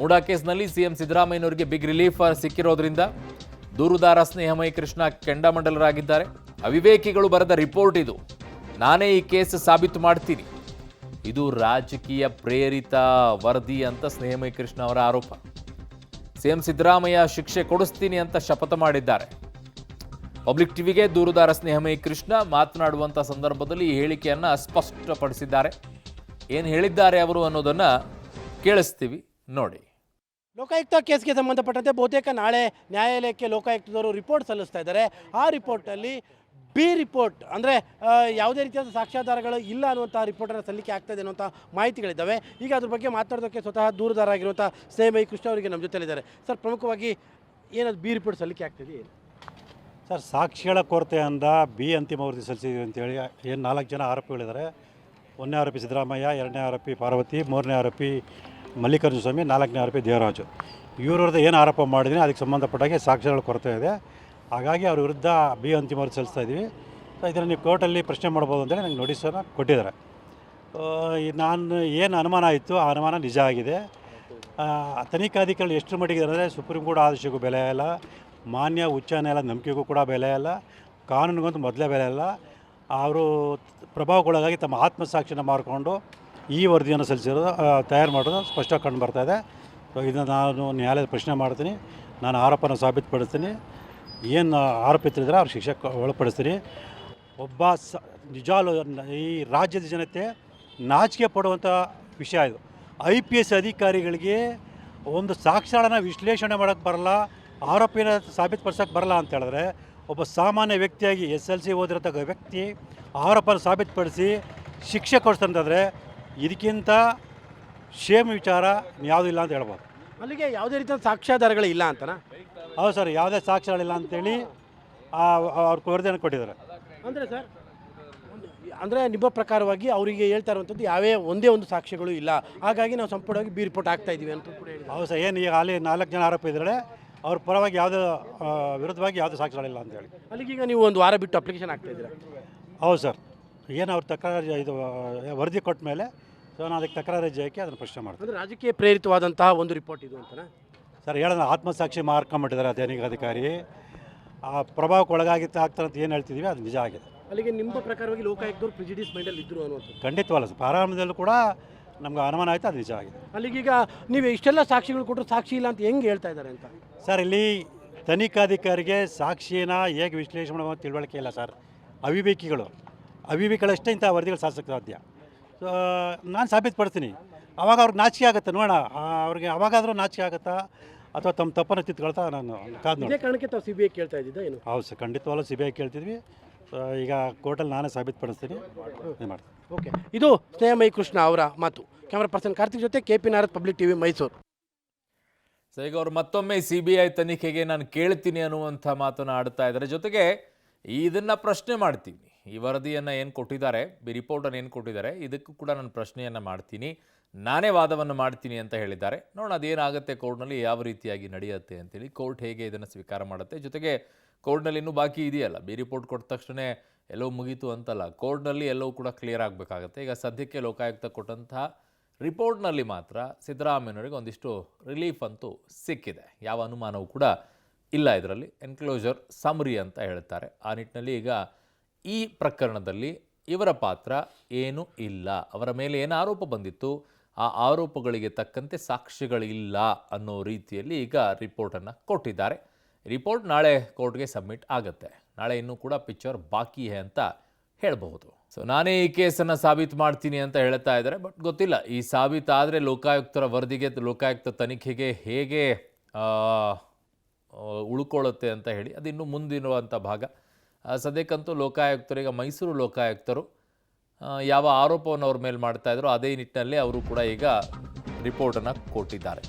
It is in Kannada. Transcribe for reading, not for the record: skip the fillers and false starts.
ಮೂಡಾ ಕೇಸ್ನಲ್ಲಿ ಸಿಎಂ ಸಿದ್ದರಾಮಯ್ಯನವರಿಗೆ ಬಿಗ್ ರಿಲೀಫ್ ಸಿಕ್ಕಿರೋದ್ರಿಂದ ದೂರುದಾರ ಸ್ನೇಹಮಯಿ ಕೃಷ್ಣ ಕೆಂಡಾಮಂಡಲರಾಗಿದ್ದಾರೆ. ಅವಿವೇಕಿಗಳು ಬರೆದ ರಿಪೋರ್ಟ್ ಇದು, ನಾನೇ ಈ ಕೇಸ್ ಸಾಬೀತು ಮಾಡ್ತೀನಿ, ಇದು ರಾಜಕೀಯ ಪ್ರೇರಿತ ವರದಿ ಅಂತ ಸ್ನೇಹಮಯಿ ಕೃಷ್ಣ ಅವರ ಆರೋಪ. ಸಿಎಂ ಸಿದ್ದರಾಮಯ್ಯ ಶಿಕ್ಷೆ ಕೊಡಿಸ್ತೀನಿ ಅಂತ ಶಪಥ ಮಾಡಿದ್ದಾರೆ. ಪಬ್ಲಿಕ್ ಟಿವಿಗೆ ದೂರುದಾರ ಸ್ನೇಹಮಯಿ ಕೃಷ್ಣ ಮಾತನಾಡುವಂಥ ಸಂದರ್ಭದಲ್ಲಿ ಈ ಹೇಳಿಕೆಯನ್ನು ಸ್ಪಷ್ಟಪಡಿಸಿದ್ದಾರೆ. ಏನು ಹೇಳಿದ್ದಾರೆ ಅವರು ಅನ್ನೋದನ್ನು ಕೇಳಿಸ್ತೀವಿ, ನೋಡಿ. ಲೋಕಾಯುಕ್ತ ಕೇಸ್ಗೆ ಸಂಬಂಧಪಟ್ಟಂತೆ ಬಹುತೇಕ ನಾಳೆ ನ್ಯಾಯಾಲಯಕ್ಕೆ ಲೋಕಾಯುಕ್ತದವರು ರಿಪೋರ್ಟ್ ಸಲ್ಲಿಸ್ತಾ ಇದ್ದಾರೆ. ಆ ರಿಪೋರ್ಟಲ್ಲಿ ಬಿ ರಿಪೋರ್ಟ್ ಅಂದರೆ ಯಾವುದೇ ರೀತಿಯಾದ ಸಾಕ್ಷ್ಯಾಧಾರಗಳು ಇಲ್ಲ ಅನ್ನುವಂಥ ರಿಪೋರ್ಟನ್ನು ಸಲ್ಲಿಕೆ ಆಗ್ತಾ ಇದೆ ಅನ್ನುವಂಥ ಮಾಹಿತಿಗಳಿದ್ದಾವೆ. ಈಗ ಅದ್ರ ಬಗ್ಗೆ ಮಾತಾಡೋದಕ್ಕೆ ಸ್ವತಃ ದೂರುದಾರ ಆಗಿರುವಂಥ ಸ್ನೇಹಮಯಿ ಕೃಷ್ಣ ಅವರಿಗೆ ನಮ್ಮ ಜೊತೆಲಿದ್ದಾರೆ. ಸರ್, ಪ್ರಮುಖವಾಗಿ ಏನದು ಬಿ ರಿಪೋರ್ಟ್ ಸಲ್ಲಿಕೆ ಆಗ್ತಿದೆ? ಸರ್, ಸಾಕ್ಷಿಗಳ ಕೊರತೆಯಿಂದ ಬಿ ಅಂತಿಮ ವರದಿ ಸಲ್ಲಿಸಿದ್ವಿ ಅಂತೇಳಿ ಏನು 4 ಜನ ಆರೋಪಿಗಳಿದ್ದಾರೆ. 1ನೇ ಆರೋಪಿ ಸಿದ್ದರಾಮಯ್ಯ, 2ನೇ ಆರೋಪಿ ಪಾರ್ವತಿ, 3ನೇ ಆರೋಪಿ ಮಲ್ಲಿಕಾರ್ಜುನ ಸ್ವಾಮಿ, 4ನೇ ಆರೋಪಿ ದೇವರಾಜು. ಇವ್ರದ್ದು ಏನು ಆರೋಪ ಮಾಡಿದ್ದೀನಿ ಅದಕ್ಕೆ ಸಂಬಂಧಪಟ್ಟಾಗೆ ಸಾಕ್ಷ್ಯಗಳ ಕೊರತೆ ಇದೆ. ಹಾಗಾಗಿ ಅವ್ರ ವಿರುದ್ಧ ಬಿ ಅಂತಿಮ ವರದಿ ಸಲ್ಲಿಸ್ತಾ ಇದ್ವಿ. ಇದನ್ನು ನೀವು ಕೋರ್ಟಲ್ಲಿ ಪ್ರಶ್ನೆ ಮಾಡ್ಬೋದು ಅಂತೇಳಿ ನಂಗೆ ನೋಟಿಸನ್ನು ಕೊಟ್ಟಿದ್ದಾರೆ. ನಾನು ಏನು ಅನುಮಾನ ಇತ್ತು ಆ ಅನುಮಾನ ನಿಜ ಆಗಿದೆ. ತನಿಖಾಧಿಕಾರಿಗಳು ಎಷ್ಟು ಮಟ್ಟಿಗೆ ಅಂದರೆ ಸುಪ್ರೀಂ ಕೋರ್ಟ್ ಆದೇಶಕ್ಕೂ ಬೆಲೆ ಇಲ್ಲ, ಮಾನ್ಯ ಉಚ್ಚ ನ್ಯಾಯಾಲಯದ ನಂಬಿಕೆಗೂ ಕೂಡ ಬೆಲೆ ಇಲ್ಲ, ಕಾನೂನಿಗಂತೂ ಮೊದಲೇ ಬೆಲೆ ಇಲ್ಲ. ಅವರು ಪ್ರಭಾವಕ್ಕೊಳಗಾಗಿ ತಮ್ಮ ಆತ್ಮಸಾಕ್ಷಿನ ಮಾರ್ಕೊಂಡು ಈ ವರದಿಯನ್ನು ಸಲ್ಲಿಸಿರೋದು ತಯಾರು ಮಾಡೋದು ಸ್ಪಷ್ಟ ಕಂಡು ಬರ್ತಾಯಿದೆ. ಸೊ ಇದನ್ನು ನಾನು ನ್ಯಾಯಾಲಯದ ಪ್ರಶ್ನೆ ಮಾಡ್ತೀನಿ, ನಾನು ಆರೋಪನ ಸಾಬೀತುಪಡಿಸ್ತೀನಿ, ಏನು ಆರೋಪಿತರಿದ್ರೆ ಅವ್ರ ಶಿಕ್ಷೆ ಒಳಪಡಿಸ್ತೀನಿ. ಒಬ್ಬ ನಿಜಾಲು ಈ ರಾಜ್ಯದ ಜನತೆ ನಾಚಿಕೆ ಪಡುವಂಥ ವಿಷಯ ಇದು. IPS ಅಧಿಕಾರಿಗಳಿಗೆ ಒಂದು ಸಾಕ್ಷ್ಯಗಳನ್ನ ವಿಶ್ಲೇಷಣೆ ಮಾಡೋಕ್ಕೆ ಬರಲ್ಲ, ಆರೋಪಿನ ಸಾಬೀತುಪಡಿಸೋಕ್ಕೆ ಬರಲ್ಲ ಅಂತ ಹೇಳಿದ್ರೆ, ಒಬ್ಬ ಸಾಮಾನ್ಯ ವ್ಯಕ್ತಿಯಾಗಿ SLC ಓದಿರತಕ್ಕ ವ್ಯಕ್ತಿ ಆರೋಪನ ಸಾಬೀತುಪಡಿಸಿ ಶಿಕ್ಷೆ ಕೊಡಿಸ್ತಂತಂದರೆ ಇದಕ್ಕಿಂತ ಶೇಮ್ ವಿಚಾರ ಯಾವುದೂ ಇಲ್ಲ ಅಂತ ಹೇಳ್ಬೋದು. ಅಲ್ಲಿಗೆ ಯಾವುದೇ ರೀತಿಯ ಸಾಕ್ಷ್ಯಾಧಾರಗಳು ಇಲ್ಲ ಅಂತನಾ? ಹೌದು ಸರ್, ಯಾವುದೇ ಸಾಕ್ಷ್ಯಗಳಿಲ್ಲ ಅಂತೇಳಿ ಅವ್ರ ವರದಿಯನ್ನು ಕೊಟ್ಟಿದ್ದಾರೆ. ಅಂದರೆ ಸರ್, ಅಂದರೆ ನಿಮ್ಮ ಪ್ರಕಾರವಾಗಿ ಅವರಿಗೆ ಹೇಳ್ತಾ ಇರುವಂಥದ್ದು ಒಂದೇ ಒಂದು ಸಾಕ್ಷ್ಯಗಳು ಇಲ್ಲ, ಹಾಗಾಗಿ ನಾವು ಸಂಪೂರ್ಣವಾಗಿ ಬಿ ರಿಪೋರ್ಟ್ ಆಗ್ತಾ ಇದ್ದೀವಿ ಅಂತ ಕೂಡ ಹೇಳಿ. ಹೌದು ಸರ್, ಏನು ಈಗ ಅಲ್ಲಿ 4 ಜನ ಆರೋಪ ಇದ್ದಾರೆ, ಅವ್ರ ಪರವಾಗಿ ಯಾವುದೇ ವಿರುದ್ಧವಾಗಿ ಯಾವುದೇ ಸಾಕ್ಷ್ಯಗಳಿಲ್ಲ ಅಂತೇಳಿ. ಅಲ್ಲಿಗೀಗ ನೀವು ಒಂದು ವಾರ ಬಿಟ್ಟು ಅಪ್ಲಿಕೇಶನ್ ಆಗ್ತಾ ಇದ್ದೀರಾ? ಹೌದು ಸರ್, ಏನು ಅವ್ರ ತಕರಾರು ಇದು ವರದಿ ಕೊಟ್ಟ ಮೇಲೆ ಸೊ ನಾನು ಅದಕ್ಕೆ ತಕರಾರು ಜಯಕ್ಕೆ ಅದನ್ನು ಪ್ರಶ್ನೆ ಮಾಡ್ತೀನಿ. ಅಂದರೆ ರಾಜಕೀಯ ಪ್ರೇರಿತವಾದಂತಹ ಒಂದು ರಿಪೋರ್ಟ್ ಇದು ಅಂತನಾ? ಸರ್, ಹೇಳೋಣ ಆತ್ಮಸಾಕ್ಷಿ ಮಾರ್ಕೊಂಬಿಟ್ಟಿದ್ದಾರೆ ತನಿಖಾಧಿಕಾರಿ. ಆ ಪ್ರಭಾವಕ್ಕೆ ಒಳಗಾಗಿತ್ತು ಆಗ್ತಾರೆ ಅಂತ ಏನು ಹೇಳ್ತಿದ್ದೀವಿ ಅದು ನಿಜ ಆಗಿದೆ. ಅಲ್ಲಿಗೆ ನಿಮ್ಮ ಪ್ರಕಾರವಾಗಿ ಲೋಕಾಯುಕ್ತರು ಪ್ರಿಜಿಡಿಸ್ ಮೈಂಡಲ್ಲಿ ಇದ್ದರು ಅನ್ನುವಂಥದ್ದು ಖಂಡಿತವಲ್ಲ ಸರ್, ಪ್ರಾರಂಭದಲ್ಲೂ ಕೂಡ ನಮ್ಗೆ ಅನುಮಾನ ಆಯಿತು, ಅದು ನಿಜ ಆಗಿದೆ. ಅಲ್ಲಿಗೀಗ ನೀವು ಇಷ್ಟೆಲ್ಲ ಸಾಕ್ಷಿಗಳು ಕೊಟ್ಟರು ಸಾಕ್ಷಿ ಇಲ್ಲ ಅಂತ ಹೆಂಗೆ ಹೇಳ್ತಾ ಇದ್ದಾರೆ ಅಂತ? ಸರ್, ಇಲ್ಲಿ ತನಿಖಾಧಿಕಾರಿಗೆ ಸಾಕ್ಷಿನ ಹೇಗೆ ವಿಶ್ಲೇಷಣೆ ಮಾಡೋ ತಿಳುವಳಿಕೆ ಇಲ್ಲ ಸರ್. ಅವಿವೇಕಿಗಳಷ್ಟೇ ಇಂಥ ವರದಿಗಳು ಸಾಧಿಸೋಕ್ಕೆ ಸಾಧ್ಯ. ಸೊ ನಾನು ಸಾಬೀತುಪಡ್ತೀನಿ, ಅವಾಗ ಅವ್ರಿಗೆ ನಾಚಿಕೆ ಆಗುತ್ತೆ. ನೋಡೋಣ ಅವ್ರಿಗೆ ಅವಾಗಾದರೂ ನಾಚಿಕೆ ಆಗುತ್ತಾ ಅಥವಾ ತಮ್ಮ ತಪ್ಪನ್ನು ತಿದ್ಕೊಳ್ತಾ ನಾನು ಕಾದು ನೋಡಿ. ಇದೇ ಕಾರಣಕ್ಕೆ ತಾವು CBI ಕೇಳ್ತಾ ಇದ್ದಿದ್ದ ಏನು? ಹೌದು ಸರ್, ಖಂಡಿತವಾಗ್ಲೂ CBI ಕೇಳ್ತಿದ್ವಿ. ಈಗ ಕೋರ್ಟಲ್ಲಿ ನಾನೇ ಸಾಬೀತುಪಡಿಸ್ತೀನಿ, ಇದು ಮಾಡ್ತೀನಿ. ಓಕೆ, ಇದು ಸ್ನೇಹಮಯಿ ಕೃಷ್ಣ ಅವರ ಮಾತು. ಕ್ಯಾಮರಾ ಪರ್ಸನ್ ಕಾರ್ತಿಕ್ ಜೊತೆ KP Narad, public TV, Mysuru. So ಈಗ ಅವರು ಮತ್ತೊಮ್ಮೆ CBI ತನಿಖೆಗೆ ನಾನು ಕೇಳ್ತೀನಿ ಅನ್ನುವಂಥ ಮಾತನ್ನು ಆಡ್ತಾ ಇದ್ದಾರೆ. ಜೊತೆಗೆ ಇದನ್ನು ಪ್ರಶ್ನೆ ಮಾಡ್ತೀನಿ, ಈ ವರದಿಯನ್ನು ಏನು ಕೊಟ್ಟಿದ್ದಾರೆ, ಈ ರಿಪೋರ್ಟನ್ನು ಏನು ಕೊಟ್ಟಿದ್ದಾರೆ, ಇದಕ್ಕೂ ಕೂಡ ನಾನು ಪ್ರಶ್ನೆಯನ್ನು ಮಾಡ್ತೀನಿ, ನಾನೇ ವಾದವನ್ನು ಮಾಡ್ತೀನಿ ಅಂತ ಹೇಳಿದ್ದಾರೆ. ನೋಡೋಣ ಅದೇನಾಗುತ್ತೆ ಕೋರ್ಟ್ನಲ್ಲಿ, ಯಾವ ರೀತಿಯಾಗಿ ನಡೆಯುತ್ತೆ ಅಂತೇಳಿ, ಕೋರ್ಟ್ ಹೇಗೆ ಇದನ್ನು ಸ್ವೀಕಾರ ಮಾಡುತ್ತೆ. ಜೊತೆಗೆ ಕೋರ್ಟ್ನಲ್ಲಿ ಇನ್ನೂ ಬಾಕಿ ಇದೆಯಲ್ಲ, ಬಿ ರಿಪೋರ್ಟ್ ಕೊಟ್ಟ ತಕ್ಷಣ ಎಲ್ಲವೂ ಮುಗೀತು ಅಂತಲ್ಲ, ಕೋರ್ಟ್ನಲ್ಲಿ ಎಲ್ಲವೂ ಕೂಡ ಕ್ಲಿಯರ್ ಆಗಬೇಕಾಗತ್ತೆ. ಈಗ ಸದ್ಯಕ್ಕೆ ಲೋಕಾಯುಕ್ತ ಕೊಟ್ಟಂತಹ ರಿಪೋರ್ಟ್ನಲ್ಲಿ ಮಾತ್ರ ಸಿದ್ದರಾಮಯ್ಯನವರಿಗೆ ಒಂದಿಷ್ಟು ರಿಲೀಫ್ ಅಂತೂ ಸಿಕ್ಕಿದೆ, ಯಾವ ಅನುಮಾನವೂ ಕೂಡ ಇಲ್ಲ. ಇದರಲ್ಲಿ ಎನ್ಕ್ಲೋಜರ್ ಸಮರಿ ಅಂತ ಹೇಳ್ತಾರೆ. ಆ ನಿಟ್ಟಿನಲ್ಲಿ ಈಗ ಈ ಪ್ರಕರಣದಲ್ಲಿ ಇವರ ಪಾತ್ರ ಏನೂ ಇಲ್ಲ, ಅವರ ಮೇಲೆ ಏನು ಆರೋಪ ಬಂದಿತ್ತು ಆ ಆರೋಪಗಳಿಗೆ ತಕ್ಕಂತೆ ಸಾಕ್ಷಿಗಳಿಲ್ಲ ಅನ್ನೋ ರೀತಿಯಲ್ಲಿ ಈಗ ರಿಪೋರ್ಟನ್ನು ಕೊಟ್ಟಿದ್ದಾರೆ. ರಿಪೋರ್ಟ್ ನಾಳೆ ಕೋರ್ಟ್ಗೆ ಸಬ್ಮಿಟ್ ಆಗುತ್ತೆ. ನಾಳೆ ಇನ್ನೂ ಕೂಡ ಪಿಕ್ಚರ್ ಬಾಕಿ ಹೇ ಅಂತ ಹೇಳಬಹುದು. ಸೊ ನಾನೇ ಈ ಕೇಸನ್ನು ಸಾಬೀತು ಮಾಡ್ತೀನಿ ಅಂತ ಹೇಳ್ತಾ ಇದ್ದಾರೆ. ಬಟ್ ಗೊತ್ತಿಲ್ಲ, ಈ ಸಾಬೀತಾದರೆ ಲೋಕಾಯುಕ್ತರ ವರದಿಗೆ, ಲೋಕಾಯುಕ್ತ ತನಿಖೆಗೆ ಹೇಗೆ ಉಳ್ಕೊಳ್ಳುತ್ತೆ ಅಂತ ಹೇಳಿ ಅದು ಇನ್ನೂ ಮುಂದಿರುವಂಥ ಭಾಗ. ಸದ್ಯಕ್ಕಂತೂ ಲೋಕಾಯುಕ್ತರಿಗೆ, ಮೈಸೂರು ಲೋಕಾಯುಕ್ತರು ಯಾವ ಆರೋಪವನ್ನು ಅವ್ರ ಮೇಲೆ ಮಾಡ್ತಾಯಿದ್ರು ಅದೇ ನಿಟ್ಟಿನಲ್ಲಿ ಅವರು ಕೂಡ ಈಗ ರಿಪೋರ್ಟನ್ನು ಕೊಟ್ಟಿದ್ದಾರೆ.